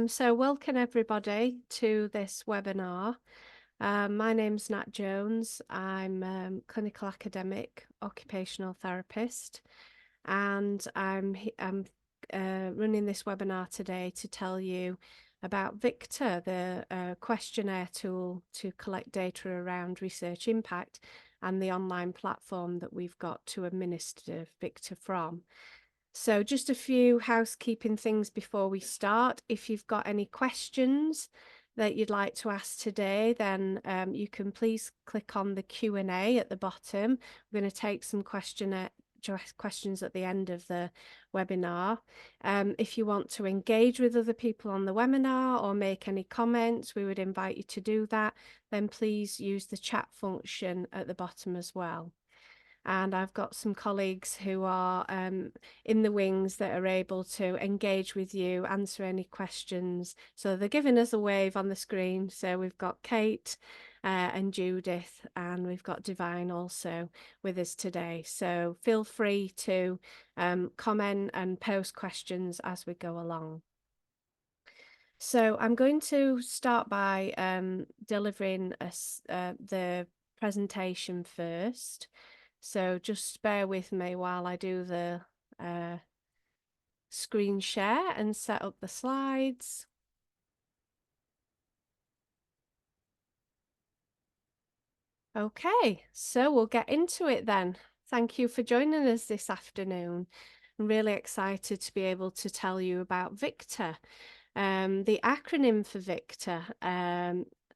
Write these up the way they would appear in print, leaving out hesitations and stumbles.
So welcome everybody to this webinar. My name's Nat Jones. I'm clinical academic occupational therapist, and I'm running this webinar today to tell you about Victor, the questionnaire tool to collect data around research impact, and the online platform that we've got to administer Victor from. So just a few housekeeping things before we start. If you've got any questions that you'd like to ask today, then you can please click on the Q&A at the bottom. We're going to take some questions at the end of the webinar. If you want to engage with other people on the webinar or make any comments, we would invite you to do that. Then please use the chat function at the bottom as well. And I've got some colleagues who are in the wings that are able to engage with you, answer any questions. So they're giving us a wave on the screen. So we've got Kate and Judith, and we've got Divine also with us today. So feel free to comment and post questions as we go along. So I'm going to start by delivering the presentation first. So just bear with me while I do the screen share and set up the slides. Okay, so we'll get into it then. Thank you for joining us this afternoon. I'm really excited to be able to tell you about Victor, the acronym for Victor.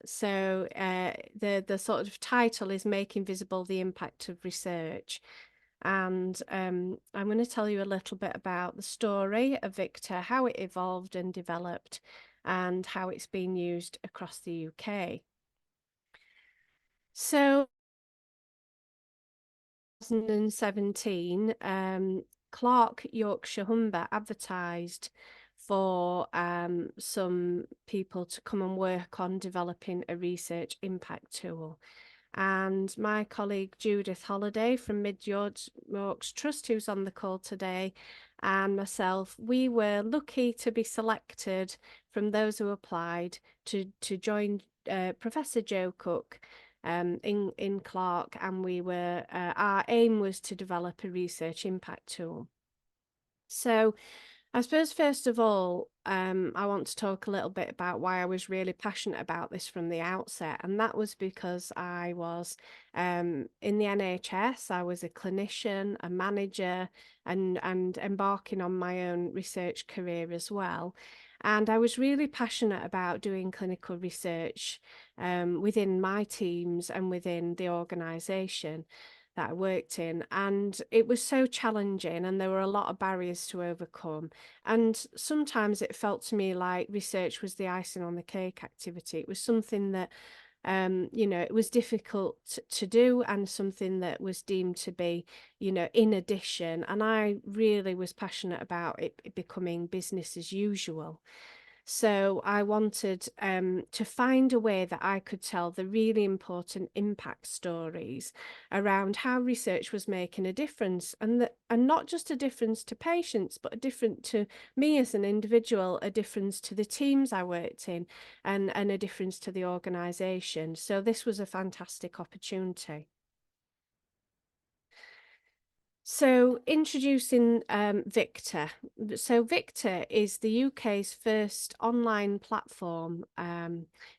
So the sort of title is Making Visible the Impact of Research. And I'm going to tell you a little bit about the story of Victor, how it evolved and developed, and how it's been used across the UK. So, 2017, Clark Yorkshire Humber advertised for some people to come and work on developing a research impact tool. And my colleague Judith Holliday from Mid Yorks Trust, who's on the call today, and myself, we were lucky to be selected from those who applied to join Professor Joe Cook in Clark, and we were our aim was to develop a research impact tool. So I suppose, first of all, I want to talk a little bit about why I was really passionate about this from the outset. And that was because I was in the NHS, I was a clinician, a manager, and embarking on my own research career as well. And I was really passionate about doing clinical research within my teams and within the organisation that I worked in, and it was so challenging, and there were a lot of barriers to overcome, and sometimes it felt to me like research was the icing on the cake activity. It was something that you know, it was difficult to do, and something that was deemed to be, you know, in addition, and I really was passionate about it becoming business as usual. So I wanted to find a way that I could tell the really important impact stories around how research was making a difference, and not just a difference to patients, but a difference to me as an individual, a difference to the teams I worked in, and a difference to the organisation. So this was a fantastic opportunity. So introducing Victor. So Victor is the UK's first online platform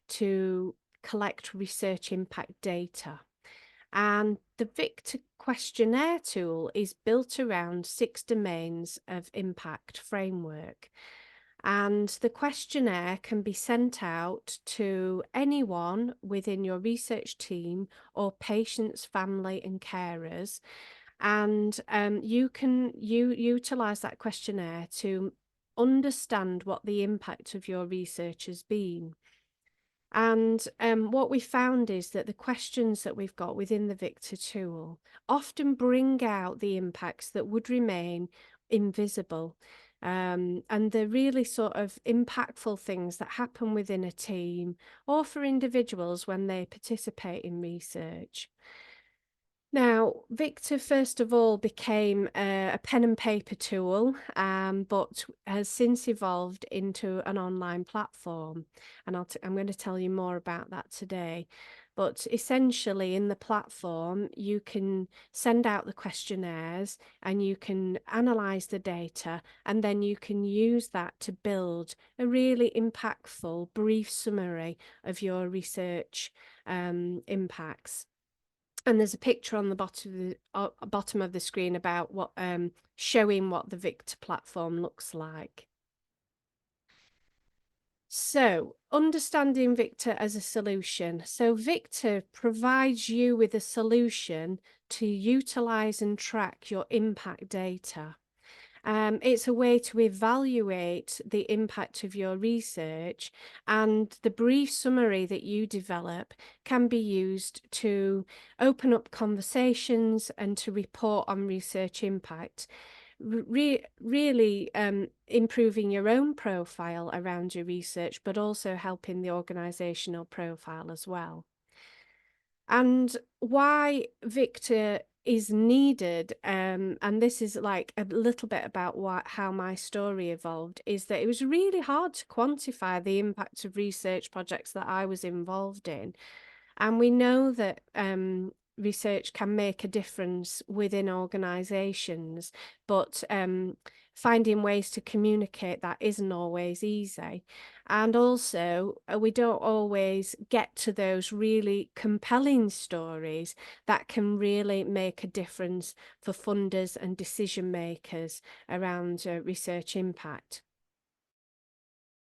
to collect research impact data. And the Victor questionnaire tool is built around 6 domains of impact framework. And the questionnaire can be sent out to anyone within your research team or patients, family and carers. And you can utilize that questionnaire to understand what the impact of your research has been. And what we found is that the questions that we've got within the Victor tool often bring out the impacts that would remain invisible. And the really sort of impactful things that happen within a team or for individuals when they participate in research. Now, Victor, first of all, became a pen and paper tool, but has since evolved into an online platform. And I'm going to tell you more about that today. But essentially, in the platform, you can send out the questionnaires and you can analyze the data, and then you can use that to build a really impactful, brief summary of your research impacts. And there's a picture on the bottom of the screen about what showing what the Victor platform looks like. So, understanding Victor as a solution. So, Victor provides you with a solution to utilize and track your impact data. It's a way to evaluate the impact of your research, and the brief summary that you develop can be used to open up conversations and to report on research impact, really improving your own profile around your research, but also helping the organisational profile as well. And why Victor is needed, and this is like a little bit about how my story evolved, is that it was really hard to quantify the impact of research projects that I was involved in. And we know that research can make a difference within organisations, but finding ways to communicate that isn't always easy. And also, we don't always get to those really compelling stories that can really make a difference for funders and decision makers around research impact.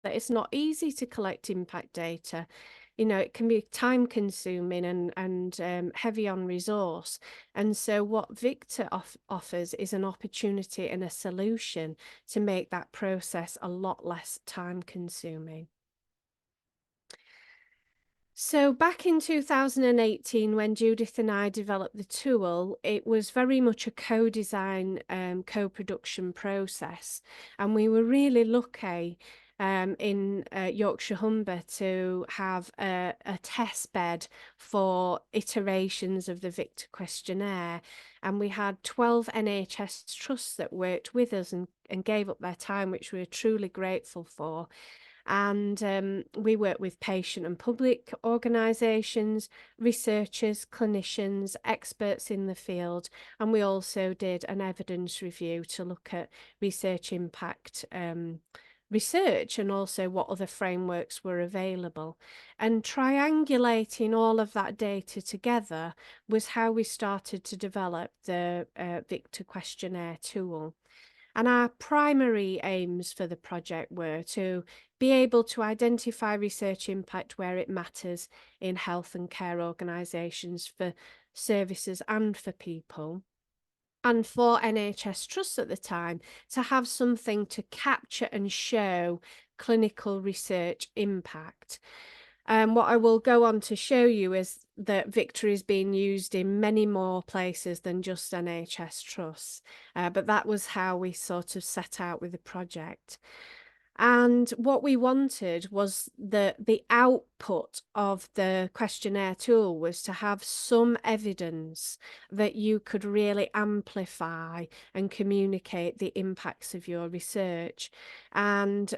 That it's not easy to collect impact data. You know, it can be time consuming and heavy on resource. And so what Victor offers is an opportunity and a solution to make that process a lot less time consuming. So back in 2018, when Judith and I developed the tool, it was very much a co-design, co-production process. And we were really lucky in Yorkshire Humber to have a test bed for iterations of the Victor questionnaire. And we had 12 NHS trusts that worked with us and gave up their time, which we were truly grateful for. And we work with patient and public organisations, researchers, clinicians, experts in the field, and we also did an evidence review to look at research impact research and also what other frameworks were available. And triangulating all of that data together was how we started to develop the Victor questionnaire tool. And our primary aims for the project were to be able to identify research impact where it matters in health and care organisations for services and for people. And for NHS trusts at the time, to have something to capture and show clinical research impact. What I will go on to show you is that Victor is being used in many more places than just NHS trusts. But that was how we sort of set out with the project. And what we wanted was the output of the questionnaire tool was to have some evidence that you could really amplify and communicate the impacts of your research. And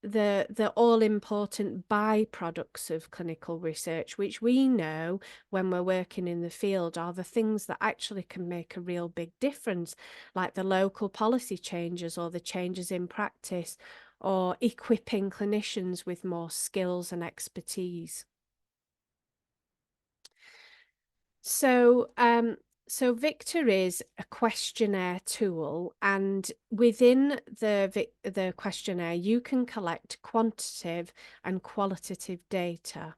the all-important byproducts of clinical research, which we know when we're working in the field are the things that actually can make a real big difference, like the local policy changes or the changes in practice, or equipping clinicians with more skills and expertise. So Victor is a questionnaire tool, and within the questionnaire, you can collect quantitative and qualitative data.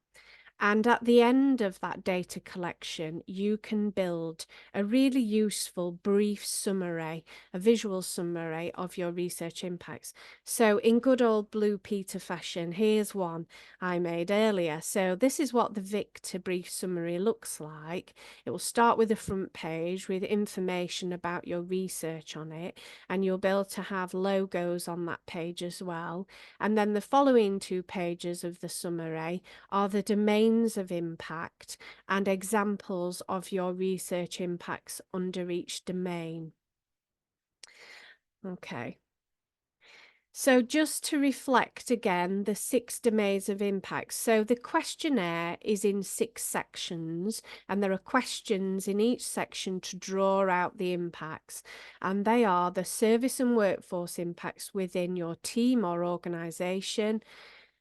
And at the end of that data collection, you can build a really useful brief summary, a visual summary of your research impacts. So in good old Blue Peter fashion, here's one I made earlier. So this is what the Victor brief summary looks like. It will start with a front page with information about your research on it, and you'll be able to have logos on that page as well. And then the following 2 pages of the summary are the domain domains of impact and examples of your research impacts under each domain. Okay. So just to reflect again, the 6 domains of impact. So the questionnaire is in 6 sections, and there are questions in each section to draw out the impacts. And they are the service and workforce impacts within your team or organisation,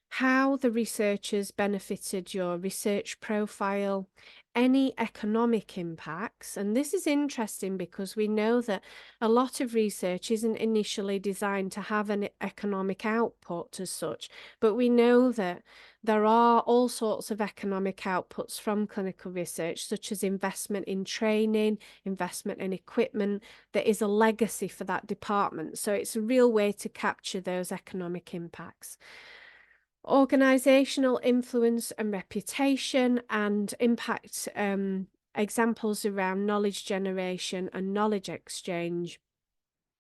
how the researchers benefited your research profile, any economic impacts. And this is interesting because we know that a lot of research isn't initially designed to have an economic output as such, but we know that there are all sorts of economic outputs from clinical research, such as investment in training, investment in equipment, that is a legacy for that department. So it's a real way to capture those economic impacts. Organizational influence and reputation, and impact examples around knowledge generation and knowledge exchange.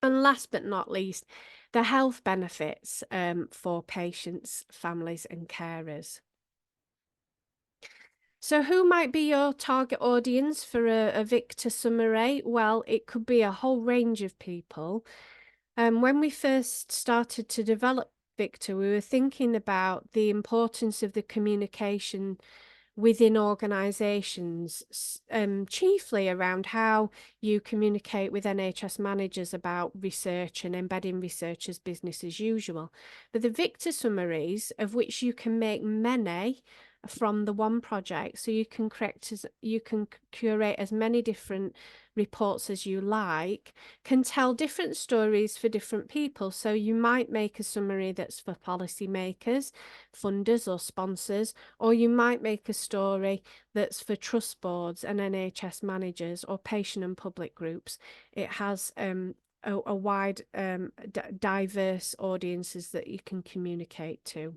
And last but not least, the health benefits for patients, families and carers. So who might be your target audience for a Victor summary? Well, it could be a whole range of people. When we first started to develop Victor, we were thinking about the importance of the communication within organisations, chiefly around how you communicate with NHS managers about research and embedding research as business as usual. But the Victor summaries, of which you can make many from the one project, so you can curate as many different reports as you like, can tell different stories for different people. So you might make a summary that's for policymakers, funders or sponsors, or you might make a story that's for trust boards and NHS managers or patient and public groups. It has a wide diverse audiences that you can communicate to.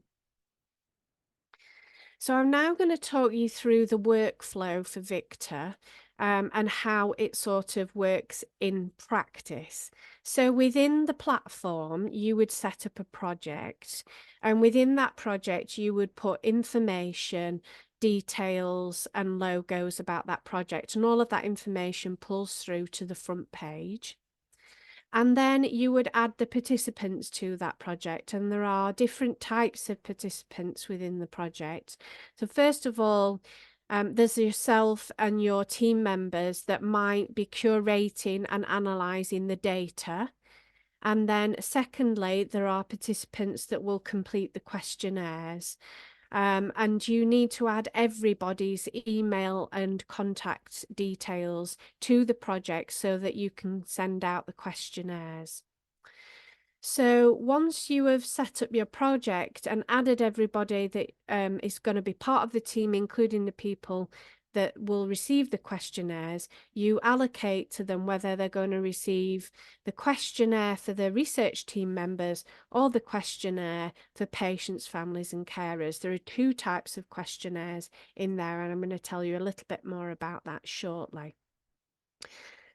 So I'm now going to talk you through the workflow for Victor and how it sort of works in practice. So within the platform, you would set up a project, and within that project, you would put information, details and logos about that project, and all of that information pulls through to the front page. And then you would add the participants to that project, and there are different types of participants within the project. So first of all, there's yourself and your team members that might be curating and analysing the data. And then secondly, there are participants that will complete the questionnaires. And you need to add everybody's email and contact details to the project so that you can send out the questionnaires. So once you have set up your project and added everybody that is going to be part of the team, including the people that will receive the questionnaires, you allocate to them whether they're going to receive the questionnaire for the research team members or the questionnaire for patients, families and carers. There are 2 types of questionnaires in there, and I'm going to tell you a little bit more about that shortly.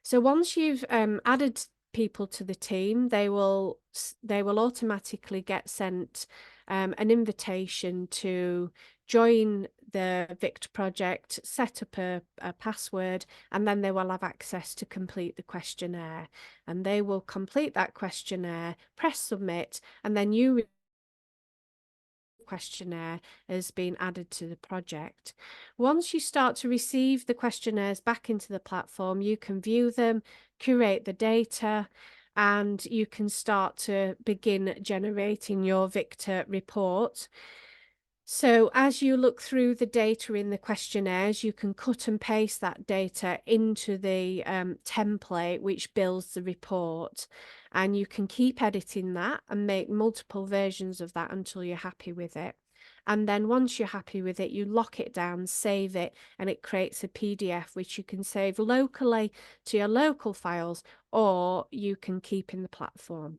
So once you've added people to the team, they will automatically get sent an invitation to join the Victor project, set up a password, and then they will have access to complete the questionnaire. And they will complete that questionnaire, press submit, and then you questionnaire has been added to the project. Once you start to receive the questionnaires back into the platform, you can view them, curate the data, and you can start to begin generating your Victor report. So as you look through the data in the questionnaires, you can cut and paste that data into the template which builds the report, and you can keep editing that and make multiple versions of that until you're happy with it. And then once you're happy with it, you lock it down, save it, and it creates a PDF which you can save locally to your local files, or you can keep in the platform.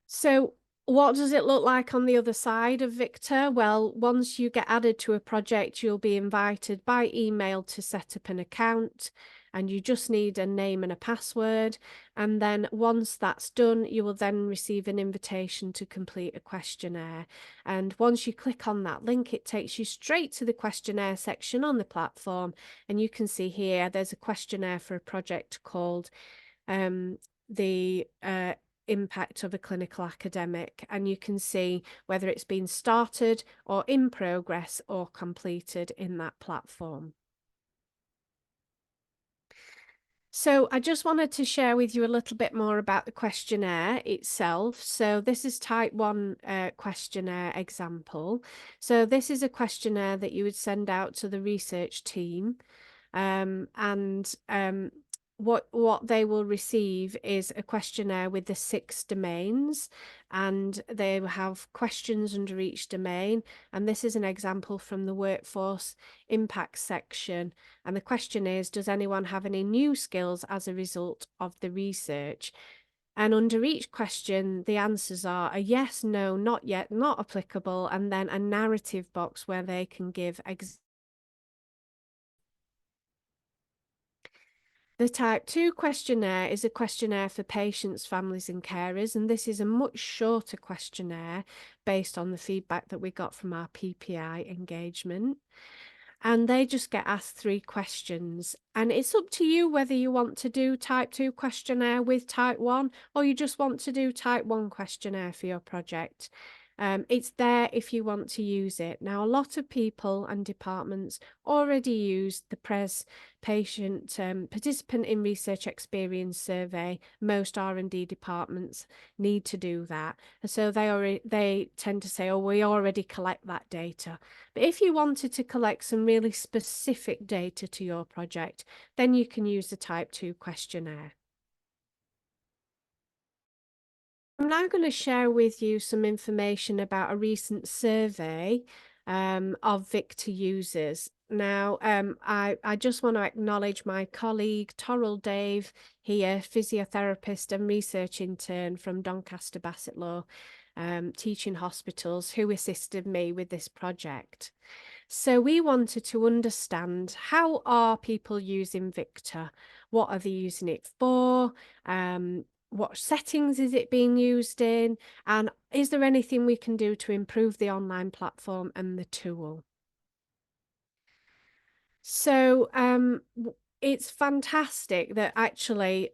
So what does it look like on the other side of Victor? Well, once you get added to a project, you'll be invited by email to set up an account. and you just need a name and a password. And then once that's done, you will then receive an invitation to complete a questionnaire. And once you click on that link, it takes you straight to the questionnaire section on the platform. And you can see here, there's a questionnaire for a project called the impact of a clinical academic, and you can see whether it's been started or in progress or completed in that platform. So I just wanted to share with you a little bit more about the questionnaire itself. So this is type 1 questionnaire example. So this is a questionnaire that you would send out to the research team, what they will receive is a questionnaire with the 6 domains, and they will have questions under each domain. And this is an example from the workforce impact section. And the question is, does anyone have any new skills as a result of the research? And under each question, the answers are a yes, no, not yet, not applicable, and then a narrative box where they can give The type 2 questionnaire is a questionnaire for patients, families and carers, and this is a much shorter questionnaire based on the feedback that we got from our PPI engagement. And they just get asked 3 questions, and it's up to you whether you want to do type 2 questionnaire with type 1 or you just want to do type 1 questionnaire for your project. It's there if you want to use it. Now, a lot of people and departments already use the PRES patient participant in research experience survey. Most R&D departments need to do that. So they tend to say, oh, we already collect that data. But if you wanted to collect some really specific data to your project, then you can use the type 2 questionnaire. I'm now going to share with you some information about a recent survey of Victor users. Now, I just want to acknowledge my colleague, Torrell Dave, here, physiotherapist and research intern from Doncaster Bassetlaw Teaching Hospitals, who assisted me with this project. So we wanted to understand, how are people using Victor? What are they using it for? What settings is it being used in? And is there anything we can do to improve the online platform and the tool? So it's fantastic that actually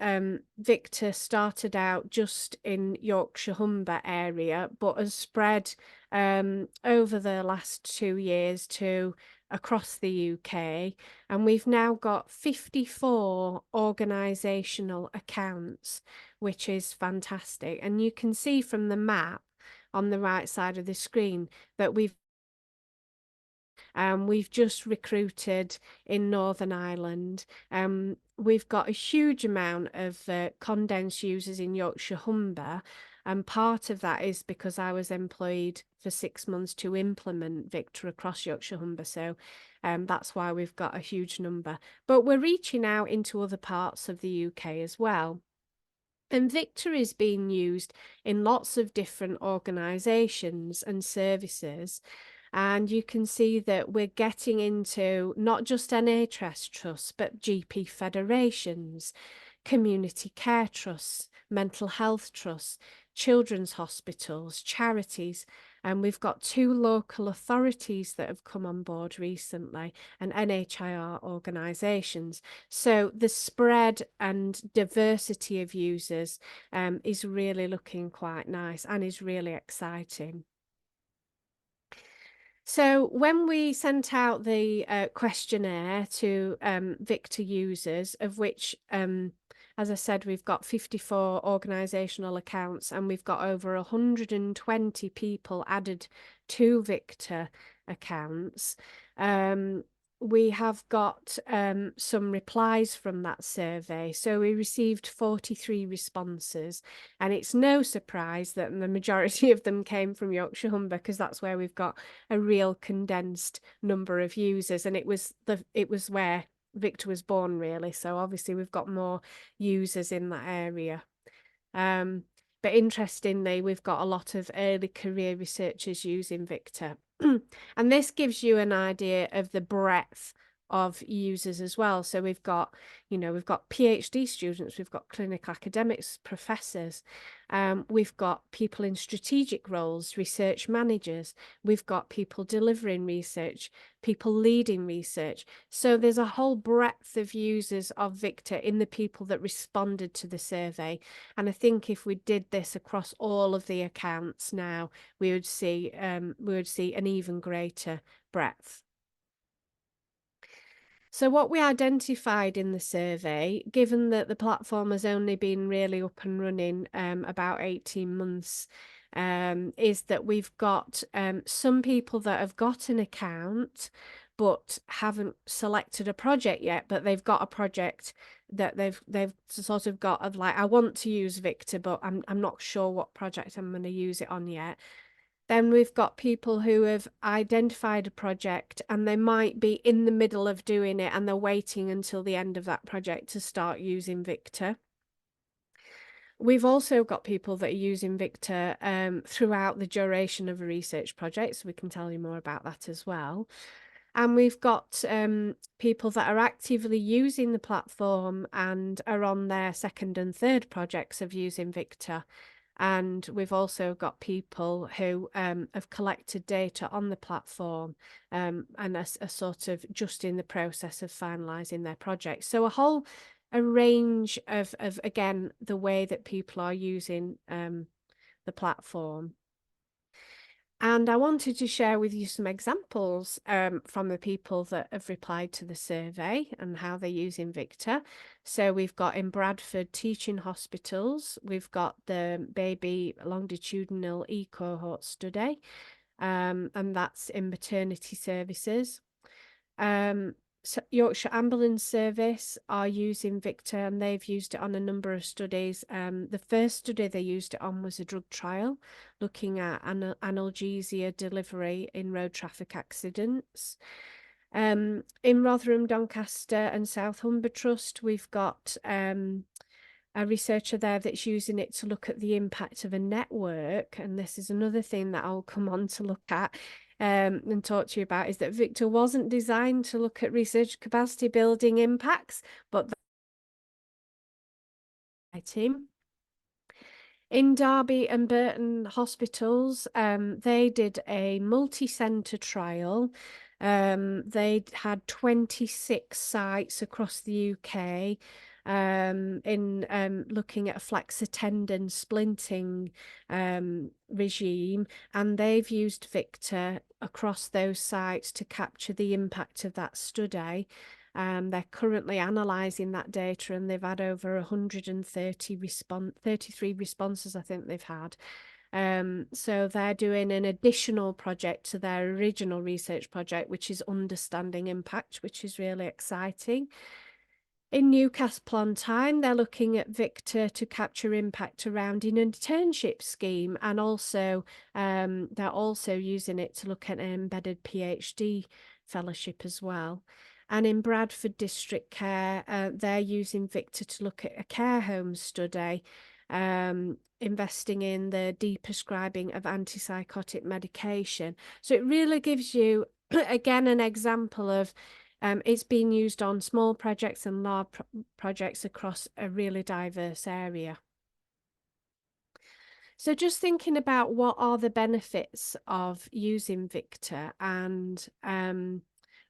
Victor started out just in Yorkshire Humber area, but has spread over the last 2 years to across the UK. And we've now got 54 organisational accounts, which is fantastic. And you can see from the map on the right side of the screen that we've just recruited in Northern Ireland. We've got a huge amount of condensed users in Yorkshire Humber, and part of that is because I was employed for 6 months to implement Victor across Yorkshire Humber. So that's why we've got a huge number. But we're reaching out into other parts of the UK as well. And Victor is being used in lots of different organisations and services. And you can see that we're getting into not just NHS trusts, but GP federations, community care trusts, mental health trusts, children's hospitals, charities. And we've got 2 local authorities that have come on board recently, and NIHR organisations. So the spread and diversity of users is really looking quite nice and is really exciting. So when we sent out the questionnaire to Victor users, of which, as I said, we've got 54 organisational accounts, and we've got over 120 people added to Victor accounts. We have got some replies from that survey. So we received 43 responses, and it's no surprise that the majority of them came from Yorkshire Humber, because that's where we've got a real condensed number of users, and it was where Victor was born, really. So obviously we've got more users in that area. But interestingly, we've got a lot of early career researchers using Victor. And this gives you an idea of the breadth of users as well. So we've got PhD students, we've got clinical academics, professors, we've got people in strategic roles, research managers, we've got people delivering research, people leading research. So there's a whole breadth of users of Victor in the people that responded to the survey. And I think if we did this across all of the accounts now, we would see an even greater breadth. So what we identified in the survey, given that the platform has only been really up and running about 18 months, is that we've got some people that have got an account but haven't selected a project yet, but they've got a project that they've sort of got of like, I want to use Victor, but I'm not sure what project I'm going to use it on yet. Then we've got people who have identified a project and they might be in the middle of doing it and they're waiting until the end of that project to start using Victor. We've also got people that are using Victor throughout the duration of a research project, so we can tell you more about that as well. And we've got people that are actively using the platform and are on their second and third projects of using Victor. And we've also got people who have collected data on the platform and are sort of just in the process of finalising their projects. So a range of again, the way that people are using the platform. And I wanted to share with you some examples from the people that have replied to the survey and how they're using Victor. So we've got in Bradford teaching hospitals, we've got the baby longitudinal e-cohort study, and that's in maternity services. So Yorkshire Ambulance Service are using Victor and they've used it on a number of studies. The first study they used it on was a drug trial looking at analgesia delivery in road traffic accidents. In Rotherham, Doncaster and South Humber Trust, we've got a researcher there that's using it to look at the impact of a network. And this is another thing that I'll come on to look at and talk to you about, is that Victor wasn't designed to look at research capacity building impacts, but the team. In Derby and Burton hospitals, they did a multi-centre trial. They had 26 sites across the UK in looking at a flexor tendon splinting regime, and they've used Victor across those sites to capture the impact of that study. They're currently analysing that data and they've had over 33 responses, I think they've had. So they're doing an additional project to their original research project, which is understanding impact, which is really exciting. In Newcastle upon Tyne, they're looking at Victor to capture impact around an internship scheme, and also they're also using it to look at an embedded PhD fellowship as well. And in Bradford District Care, they're using Victor to look at a care home study, investing in the deprescribing of antipsychotic medication. So it really gives you, again, an example of it's being used on small projects and large projects across a really diverse area. So just thinking about what are the benefits of using Victor, and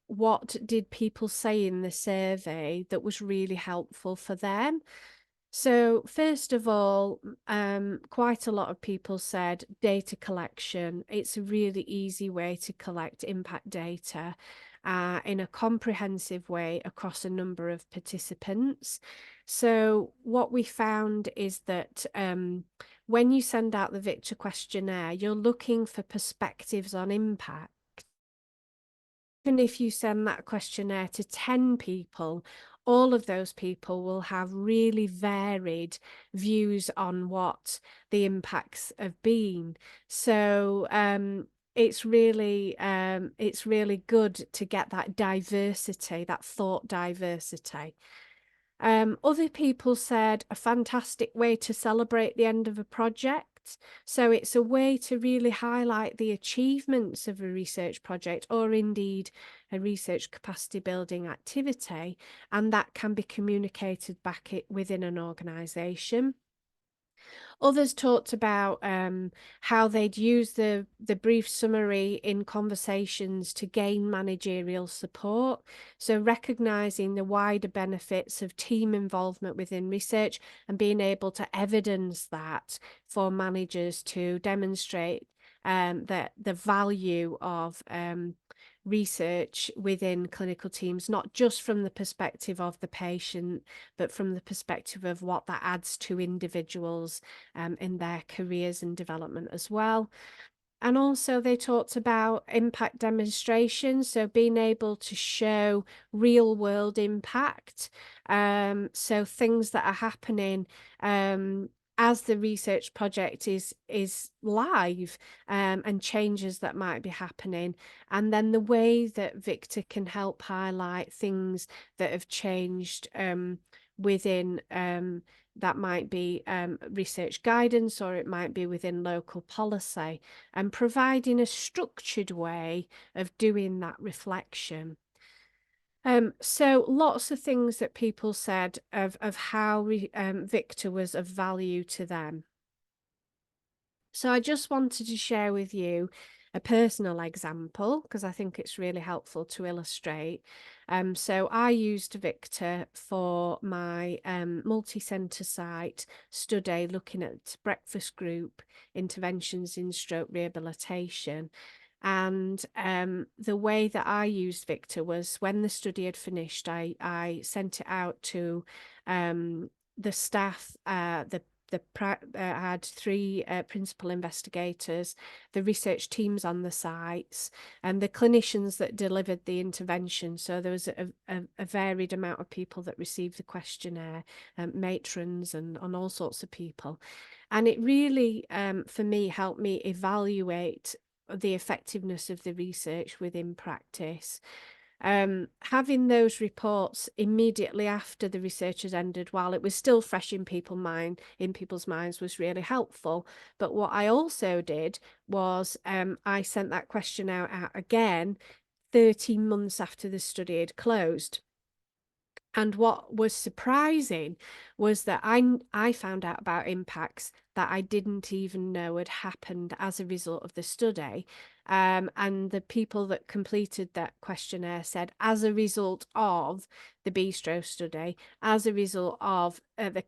what did people say in the survey that was really helpful for them? So first of all, quite a lot of people said data collection. It's a really easy way to collect impact data in a comprehensive way across a number of participants. So what we found is that when you send out the Victor questionnaire, you're looking for perspectives on impact. Even if you send that questionnaire to 10 people, all of those people will have really varied views on what the impacts have been. So it's really good to get that diversity, that thought diversity. Other people said a fantastic way to celebrate the end of a project. impact. So it's a way to really highlight the achievements of a research project, or indeed a research capacity building activity, and that can be communicated back within an organisation. Others talked about how they'd use the brief summary in conversations to gain managerial support. So recognising the wider benefits of team involvement within research and being able to evidence that for managers to demonstrate that the value of research within clinical teams, not just from the perspective of the patient, but from the perspective of what that adds to individuals in their careers and development as well. And also they talked about impact demonstrations, so being able to show real world impact, so things that are happening as the research project is live, and changes that might be happening, and then the way that Victor can help highlight things that have changed within that might be research guidance, or it might be within local policy, and providing a structured way of doing that reflection. So lots of things that people said of how Victor was of value to them. So I just wanted to share with you a personal example, because I think it's really helpful to illustrate. So I used Victor for my multi-centre site study looking at breakfast group interventions in stroke rehabilitation. And the way that I used Victor was, when the study had finished, I sent it out to the staff, had three principal investigators, the research teams on the sites, and the clinicians that delivered the intervention. So there was a varied amount of people that received the questionnaire, matrons and all sorts of people. And it really, for me, helped me evaluate the effectiveness of the research within practice. Having those reports immediately after the research has ended, while it was still fresh in people's minds, was really helpful. But what I also did was I sent that questionnaire out again 13 months after the study had closed. And what was surprising was that I found out about impacts that I didn't even know had happened as a result of the study. And the people that completed that questionnaire said, as a result of the Bistro study, as a result of the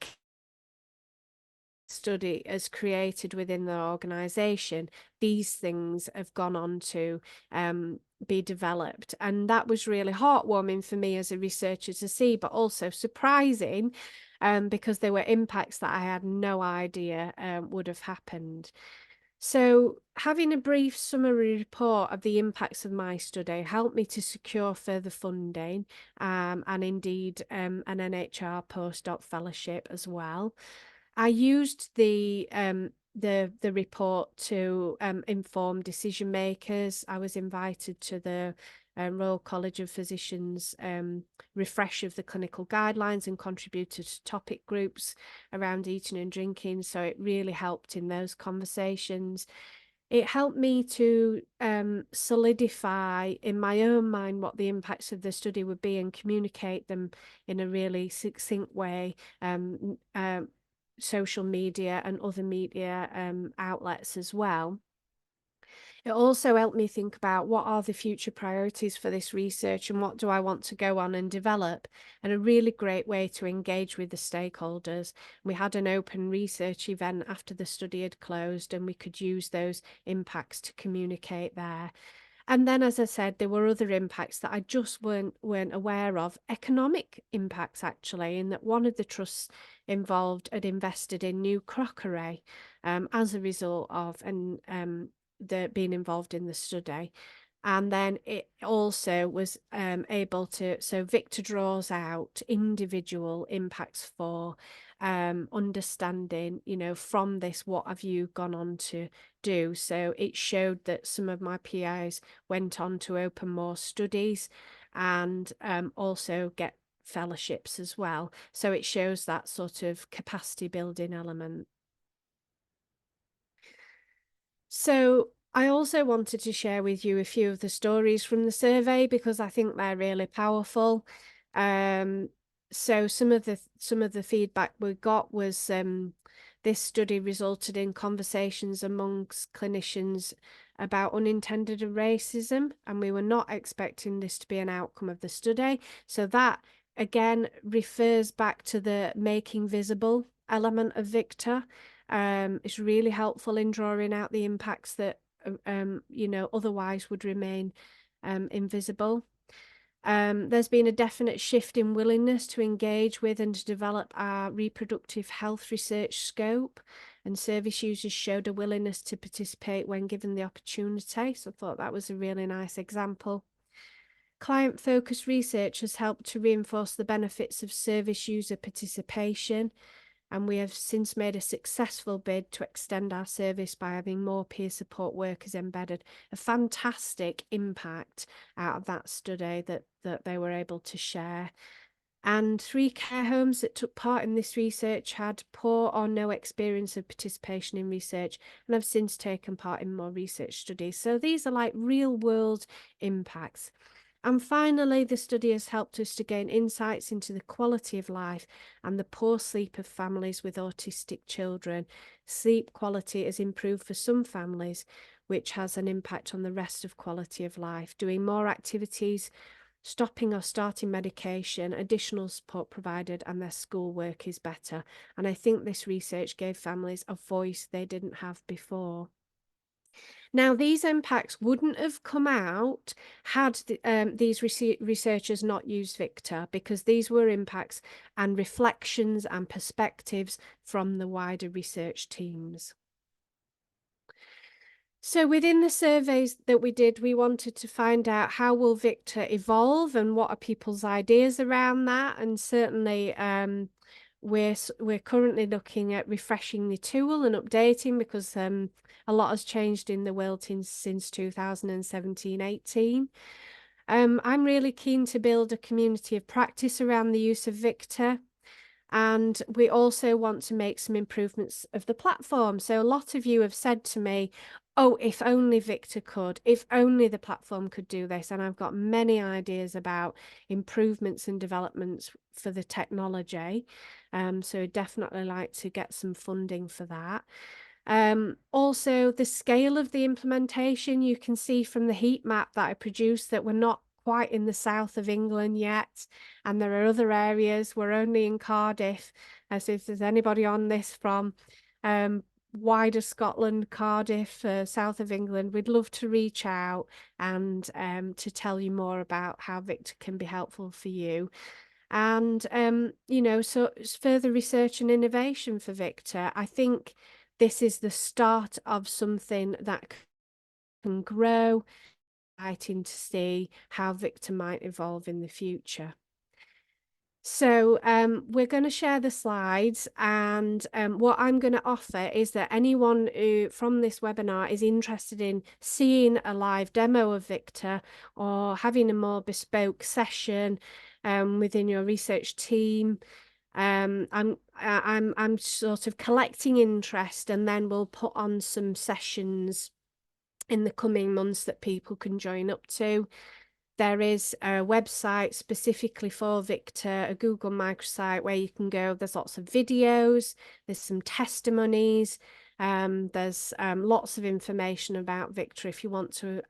study as created within the organisation, these things have gone on to be developed. And that was really heartwarming for me as a researcher to see, but also surprising, because there were impacts that I had no idea would have happened. So having a brief summary report of the impacts of my study helped me to secure further funding, and indeed an NIHR Post-Doc Fellowship as well. I used the report to inform decision makers. I was invited to the Royal College of Physicians refresh of the clinical guidelines and contributed to topic groups around eating and drinking. So it really helped in those conversations. It helped me to solidify in my own mind what the impacts of the study would be and communicate them in a really succinct way. Social media and other media outlets as well. It also helped me think about what are the future priorities for this research and what do I want to go on and develop, and a really great way to engage with the stakeholders. We had an open research event after the study had closed, and we could use those impacts to communicate there. And then, as I said, there were other impacts that I just weren't aware of. Economic impacts, actually, in that one of the trusts involved had invested in new crockery as a result of the being involved in the study. And then it also was able to, so Victor draws out individual impacts for understanding, from this, what have you gone on to do? So it showed that some of my PIs went on to open more studies and also get fellowships as well. So it shows that sort of capacity building element. So I also wanted to share with you a few of the stories from the survey because I think they're really powerful. So some of the feedback we got was this study resulted in conversations amongst clinicians about unintended racism, and we were not expecting this to be an outcome of the study. So that again refers back to the making visible element of Victor. It's really helpful in drawing out the impacts that otherwise would remain invisible. There's been a definite shift in willingness to engage with and to develop our reproductive health research scope, and service users showed a willingness to participate when given the opportunity. So I thought that was a really nice example. Client-focused research has helped to reinforce the benefits of service user participation, and we have since made a successful bid to extend our service by having more peer support workers embedded. A fantastic impact out of that study that they were able to share. And 3 care homes that took part in this research had poor or no experience of participation in research and have since taken part in more research studies. So these are like real world impacts. And finally, the study has helped us to gain insights into the quality of life and the poor sleep of families with autistic children. Sleep quality has improved for some families, which has an impact on the rest of quality of life. Doing more activities, stopping or starting medication, additional support provided, and their schoolwork is better. And I think this research gave families a voice they didn't have before. Now, these impacts wouldn't have come out had these researchers not used Victor, because these were impacts and reflections and perspectives from the wider research teams. So within the surveys that we did, we wanted to find out how will Victor evolve and what are people's ideas around that. And certainly we're currently looking at refreshing the tool and updating, because a lot has changed in the world since 2017-18. I'm really keen to build a community of practice around the use of Victor. And we also want to make some improvements of the platform. So a lot of you have said to me, oh, if only Victor could, if only the platform could do this. And I've got many ideas about improvements and developments for the technology. So I'd definitely like to get some funding for that. Also, the scale of the implementation, you can see from the heat map that I produced that we're not quite in the south of England yet, and there are other areas. We're only in Cardiff. So if there's anybody on this from wider Scotland, Cardiff, south of England, we'd love to reach out and to tell you more about how Victor can be helpful for you. And so further research and innovation for Victor. I think this is the start of something that can grow. Exciting to see how Victor might evolve in the future. So we're going to share the slides, and what I'm going to offer is that anyone who from this webinar is interested in seeing a live demo of Victor or having a more bespoke session within your research team, I'm sort of collecting interest, and then we'll put on some sessions in the coming months that people can join up to. There is a website specifically for Victor, a Google microsite where you can go. There's lots of videos, there's some testimonies, there's lots of information about Victor if you want to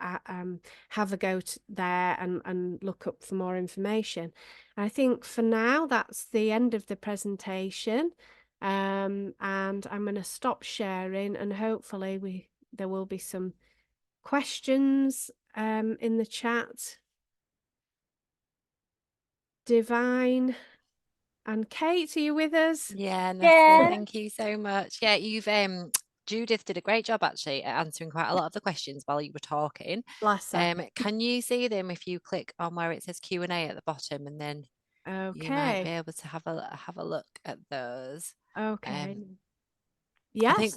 have a go there and look up for more information. I think for now that's the end of the presentation, and I'm going to stop sharing, and hopefully there will be some questions in the chat. Divine and Kate, are you with us? Yeah, Natalie, thank you so much. Yeah, you've Judith did a great job actually at answering quite a lot of the questions while you were talking. Bless her. Can you see them if you click on where it says Q&A at the bottom, and then you might be Okay. able to have a look at those. Okay. I Yes. think,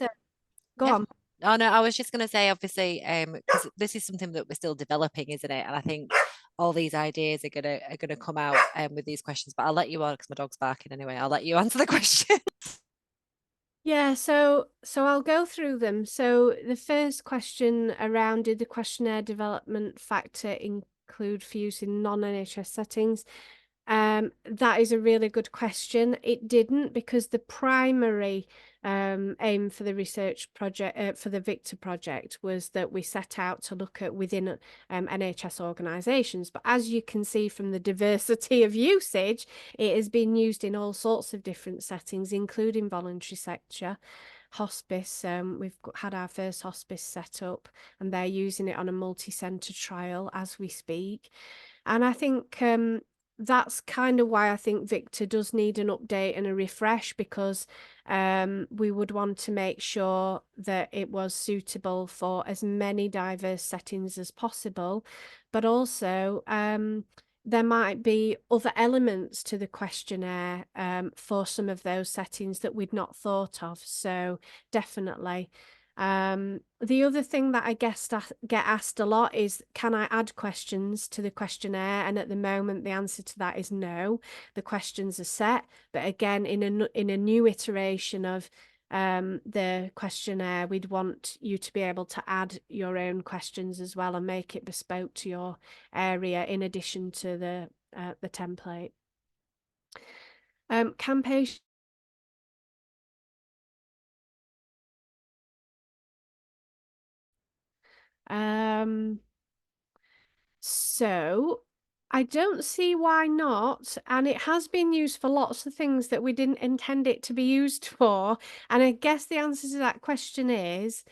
Go yeah. on. Oh no, I was just going to say, obviously, because this is something that we're still developing, isn't it? And I think all these ideas are gonna come out with these questions. But I'll let you on because my dog's barking anyway. I'll let you answer the question. Yeah, so I'll go through them. So the first question around, did the questionnaire development factor include for use in non-NHS settings? That is a really good question. It didn't, because the primary aim for the research project, for the Victor project, was that we set out to look at within NHS organisations. But as you can see from the diversity of usage, it has been used in all sorts of different settings, including voluntary sector. Hospice, we've had our first hospice set up, and they're using it on a multi-centre trial as we speak. And I think that's kind of why I think Victor does need an update and a refresh, because we would want to make sure that it was suitable for as many diverse settings as possible. But also, there might be other elements to the questionnaire for some of those settings that we'd not thought of. So definitely. The other thing that I guess get asked a lot is, can I add questions to the questionnaire? And at the moment, the answer to that is no. The questions are set, but again, in a new iteration of the questionnaire, we'd want you to be able to add your own questions as well and make it bespoke to your area in addition to the template. Can patients so I don't see why not, and it has been used for lots of things that we didn't intend it to be used for. And I guess the answer to that question is,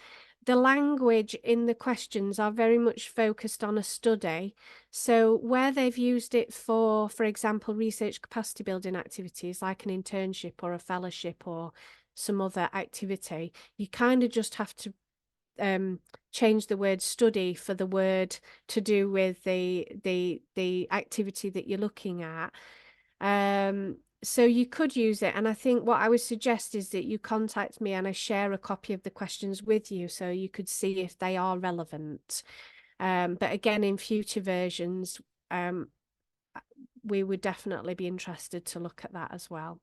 the language in the questions are very much focused on a study. So where they've used it for example, research capacity building activities like an internship or a fellowship or some other activity, you kind of just have to change the word study for the word to do with the activity that you're looking at. So you could use it, and I think what I would suggest is that you contact me and I share a copy of the questions with you so you could see if they are relevant. But again, in future versions, we would definitely be interested to look at that as well.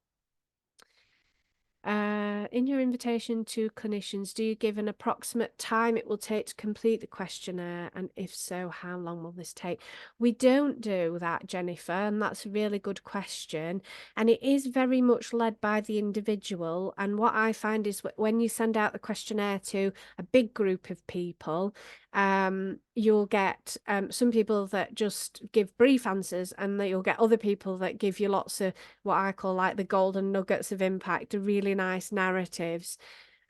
In your invitation to clinicians, do you give an approximate time it will take to complete the questionnaire? And if so, how long will this take? We don't do that, Jennifer, and that's a really good question. And it is very much led by the individual. And what I find is when you send out the questionnaire to a big group of people, you'll get some people that just give brief answers, and that you'll get other people that give you lots of what I call like the golden nuggets of impact, the really nice narratives.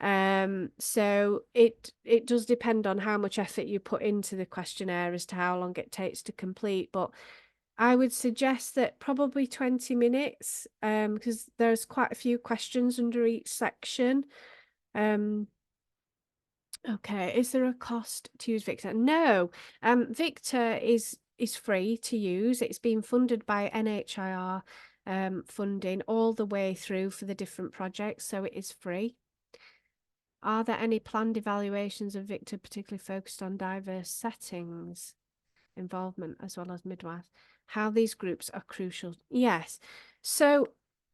So it does depend on how much effort you put into the questionnaire as to how long it takes to complete. But I would suggest that probably 20 minutes, because there's quite a few questions under each section. Okay, is there a cost to use Victor? No, Victor is free to use. It's been funded by NIHR funding all the way through for the different projects, so it is free. Are there any planned evaluations of Victor particularly focused on diverse settings involvement as well as midwives? How these groups are crucial? Yes. So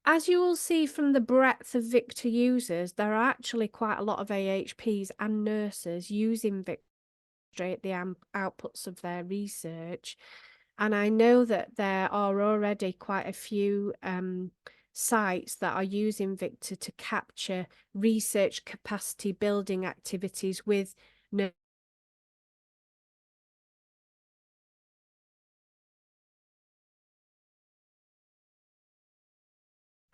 as you will see from the breadth of Victor users, there are actually quite a lot of AHPs and nurses using Victor to demonstrate the outputs of their research. And I know that there are already quite a few sites that are using Victor to capture research capacity building activities with nurses.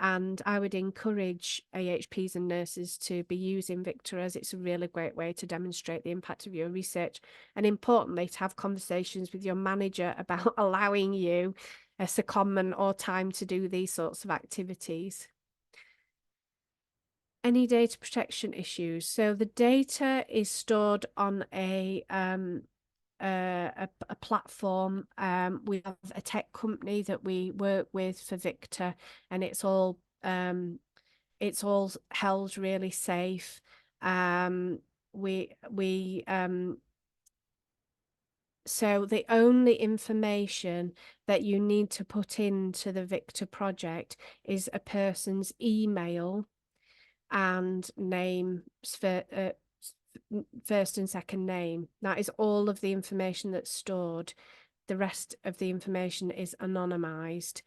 And I would encourage AHPs and nurses to be using Victor, as it's a really great way to demonstrate the impact of your research, and importantly, to have conversations with your manager about allowing you a secondment or time to do these sorts of activities. Any data protection issues? So the data is stored on a platform. We have a tech company that we work with for Victor, and it's all held really safe. So the only information that you need to put into the Victor project is a person's email, and name, first and second name. That is all of the information that's stored. The rest of the information is anonymized.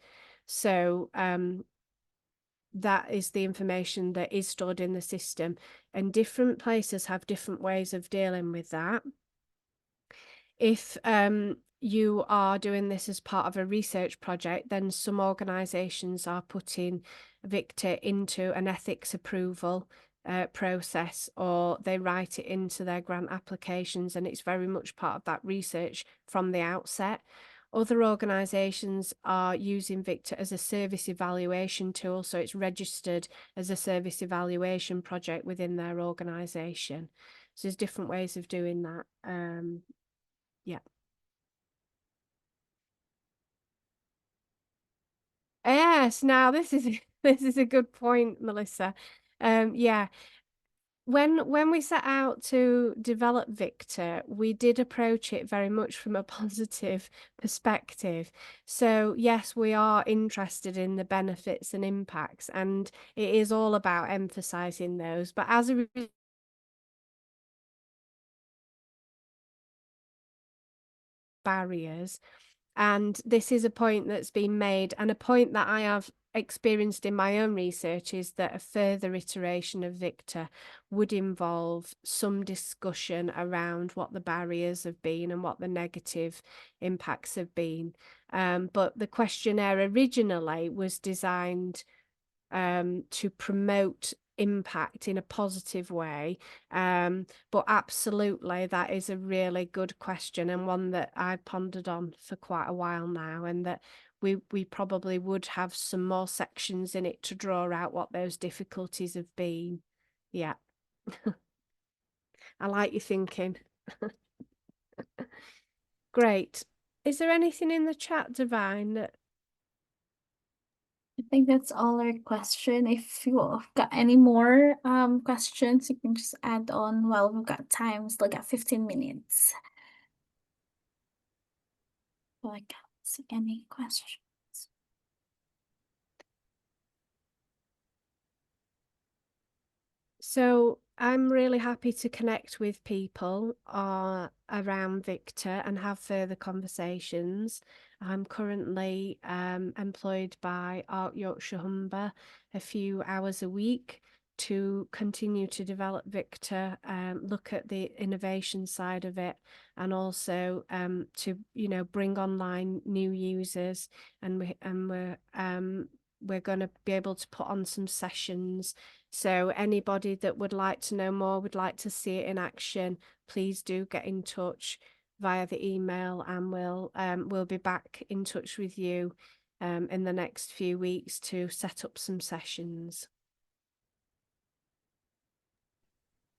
So that is the information that is stored in the system, and different places have different ways of dealing with that. If you are doing this as part of a research project, then some organisations are putting Victor into an ethics approval process, or they write it into their grant applications, and it's very much part of that research from the outset. Other organisations are using Victor as a service evaluation tool, so it's registered as a service evaluation project within their organisation. So there's different ways of doing that. Yeah. Yes, now this is this is a good point, Melissa. Yeah. When we set out to develop Victor, we did approach it very much from a positive perspective. So yes, we are interested in the benefits and impacts, and it is all about emphasizing those. But as a barriers, and this is a point that's been made, and a point that I have experienced in my own research, is that a further iteration of Victor would involve some discussion around what the barriers have been and what the negative impacts have been. But the questionnaire originally was designed to promote impact in a positive way, but absolutely that is a really good question, and one that I've pondered on for quite a while now, and that we probably would have some more sections in it to draw out what those difficulties have been. Yeah. I like your thinking. Great. Is there anything in the chat, Divine, that I think that's all our question. If you've got any more questions, you can just add on while we've got time. Still got 15 minutes. So I can't see any questions. So I'm really happy to connect with people around Victor and have further conversations. I'm currently employed by Arc Yorkshire Humber a few hours a week to continue to develop Victor, look at the innovation side of it, and also to bring online new users, and we're going to be able to put on some sessions. So anybody that would like to know more, would like to see it in action, please do get in touch via the email, and we'll be back in touch with you in the next few weeks to set up some sessions.